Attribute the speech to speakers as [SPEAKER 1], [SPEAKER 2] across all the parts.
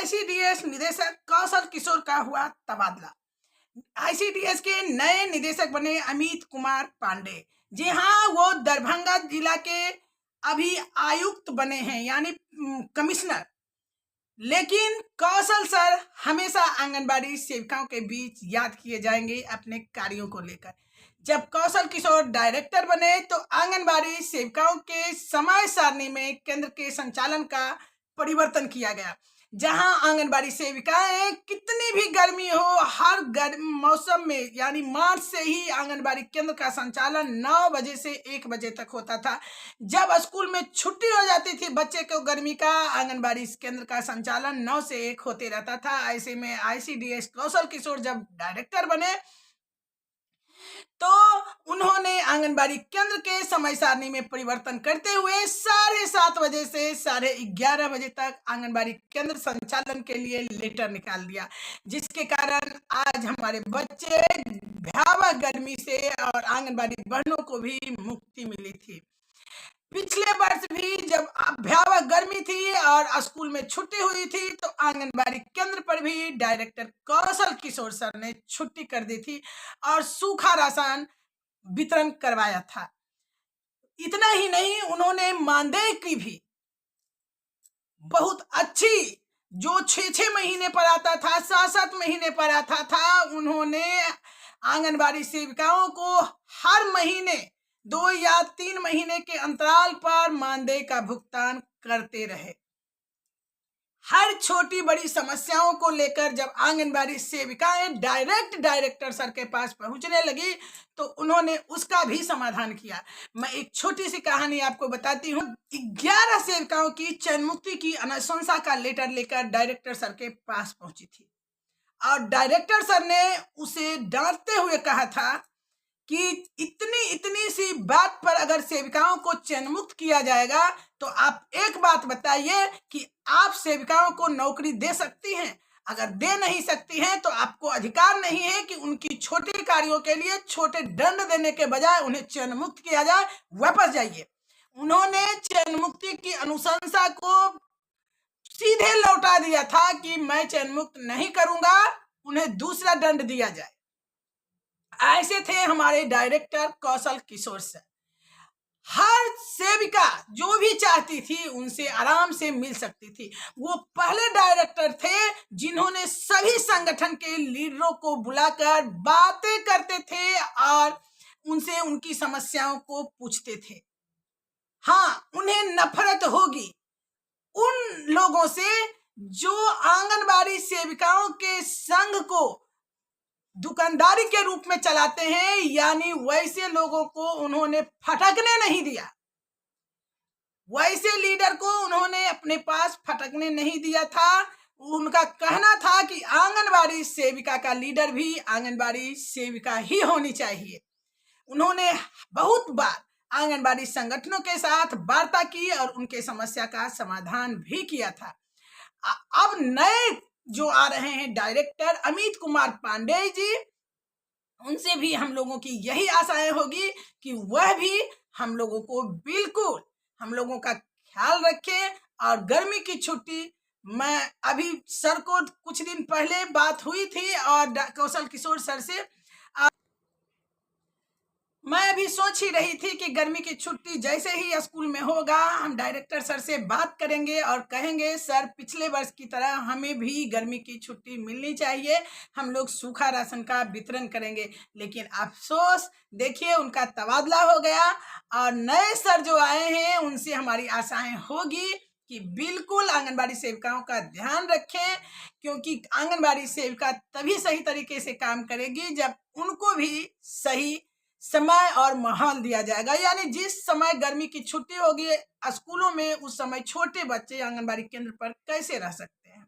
[SPEAKER 1] ICDS निदेशक कौशल किशोर का हुआ तबादला। आईसीडीएस के नए निदेशक बने अमित कुमार पांडे। जी हाँ, वो दरभंगा जिला के अभी आयुक्त बने हैं, यानी कमिश्नर। लेकिन कौशल सर हमेशा आंगनबाड़ी सेविकाओं के बीच याद किए जाएंगे अपने कार्यों को लेकर। जब कौशल किशोर डायरेक्टर बने तो आंगनबाड़ी सेविकाओं के समय सारणी में केंद्र के संचालन का परिवर्तन किया गया। जहां आंगनबाड़ी सेविकाएं कितनी भी गर्मी हो, हर मौसम में यानी मार्च से ही आंगनबाड़ी केंद्र का संचालन 9 बजे से 1 बजे तक होता था। जब स्कूल में छुट्टी हो जाती थी बच्चे को गर्मी का, आंगनबाड़ी केंद्र का संचालन 9 से 1 होते रहता था। ऐसे में आईसीडीएस कौशल किशोर जब डायरेक्टर बने तो उन्होंने आंगनबाड़ी केंद्र के समय सारणी में परिवर्तन करते हुए 7:30 बजे से 11:30 बजे तक आंगनबाड़ी केंद्र संचालन के लिए लेटर निकाल दिया, जिसके कारण आज हमारे बच्चे भयावह गर्मी से और आंगनबाड़ी बहनों को भी मुक्ति मिली थी। पिछले वर्ष भी जब भयावह गर्मी थी और स्कूल में छुट्टी हुई थी तो आंगनबाड़ी केंद्र पर भी डायरेक्टर कौशल किशोर सर ने छुट्टी कर दी थी और सूखा राशन वितरण करवाया था। इतना ही नहीं, उन्होंने मानदेय की भी बहुत अच्छी, जो 6 महीने पर आता था, 7 महीने पर आता था, उन्होंने आंगनबाड़ी सेविकाओं को हर महीने 2 या 3 महीने के अंतराल पर मानदेय का भुगतान करते रहे। हर छोटी बड़ी समस्याओं को लेकर जब आंगनबाड़ी सेविकाएं डायरेक्टर सर के पास पहुंचने लगी तो उन्होंने उसका भी समाधान किया। मैं एक छोटी सी कहानी आपको बताती हूँ। 11 सेविकाओं की चयन मुक्ति की अनुशंसा का लेटर लेकर डायरेक्टर सर के पास पहुंची थी और डायरेक्टर सर ने उसे डांटते हुए कहा था कि इतनी सी बात पर अगर सेविकाओं को चयन मुक्त किया जाएगा तो आप एक बात बताइए कि आप सेविकाओं को नौकरी दे सकती हैं? अगर दे नहीं सकती हैं तो आपको अधिकार नहीं है कि उनकी छोटे कार्यों के लिए छोटे दंड देने के बजाय उन्हें चयन मुक्त किया जाए। वापस जाइए। उन्होंने चयन मुक्ति की अनुशंसा को सीधे लौटा दिया था कि मैं चयन मुक्त नहीं करूंगा, उन्हें दूसरा दंड दिया जाए। ऐसे थे हमारे डायरेक्टर कौशल किशोर सर। हर सेविका जो भी चाहती थी उनसे आराम से मिल सकती थी। वो पहले डायरेक्टर थे जिन्होंने सभी संगठन के लीडरों को बुलाकर बातें करते थे और उनसे उनकी समस्याओं को पूछते थे। हाँ, उन्हें नफरत होगी उन लोगों से जो आंगनबाड़ी सेविकाओं के संघ को दुकानदारी के रूप में चलाते हैं, यानी वैसे लोगों को उन्होंने फटकने नहीं दिया। वैसे लीडर को उन्होंने अपने पास फटकने नहीं दिया था। उनका कहना था कि आंगनबाड़ी सेविका का लीडर भी आंगनबाड़ी सेविका ही होनी चाहिए। उन्होंने बहुत बार आंगनबाड़ी संगठनों के साथ वार्ता की और उनके समस्या का समाधान भी किया था। अब नए जो आ रहे हैं डायरेक्टर अमित कुमार पांडे जी, उनसे भी हम लोगों की यही आशाएं होगी कि वह भी हम लोगों को बिल्कुल हम लोगों का ख्याल रखें। और गर्मी की छुट्टी, मैं अभी सर को कुछ दिन पहले बात हुई थी और कौशल किशोर सर से मैं अभी सोच ही रही थी कि गर्मी की छुट्टी जैसे ही स्कूल में होगा हम डायरेक्टर सर से बात करेंगे और कहेंगे सर पिछले वर्ष की तरह हमें भी गर्मी की छुट्टी मिलनी चाहिए, हम लोग सूखा राशन का वितरण करेंगे। लेकिन अफसोस देखिए उनका तबादला हो गया और नए सर जो आए हैं उनसे हमारी आशाएं होगी कि बिल्कुल आंगनबाड़ी सेविकाओं का ध्यान रखें, क्योंकि आंगनबाड़ी सेविका तभी सही तरीके से काम करेगी जब उनको भी सही समय और माहौल दिया जाएगा। यानी जिस समय गर्मी की छुट्टी होगी स्कूलों में, उस समय छोटे बच्चे आंगनबाड़ी केंद्र पर कैसे रह सकते हैं।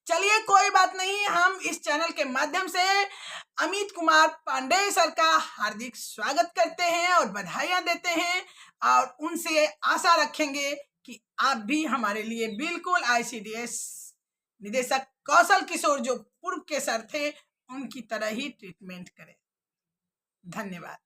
[SPEAKER 1] चलिए कोई बात नहीं, हम इस चैनल के माध्यम से अमित कुमार पांडे सर का हार्दिक स्वागत करते हैं और बधाइयां देते हैं और उनसे आशा रखेंगे कि आप भी हमारे लिए बिल्कुल आईसीडीएस निदेशक कौशल किशोर जो पूर्व के सर थे उनकी तरह ही ट्रीटमेंट करें। धन्यवाद।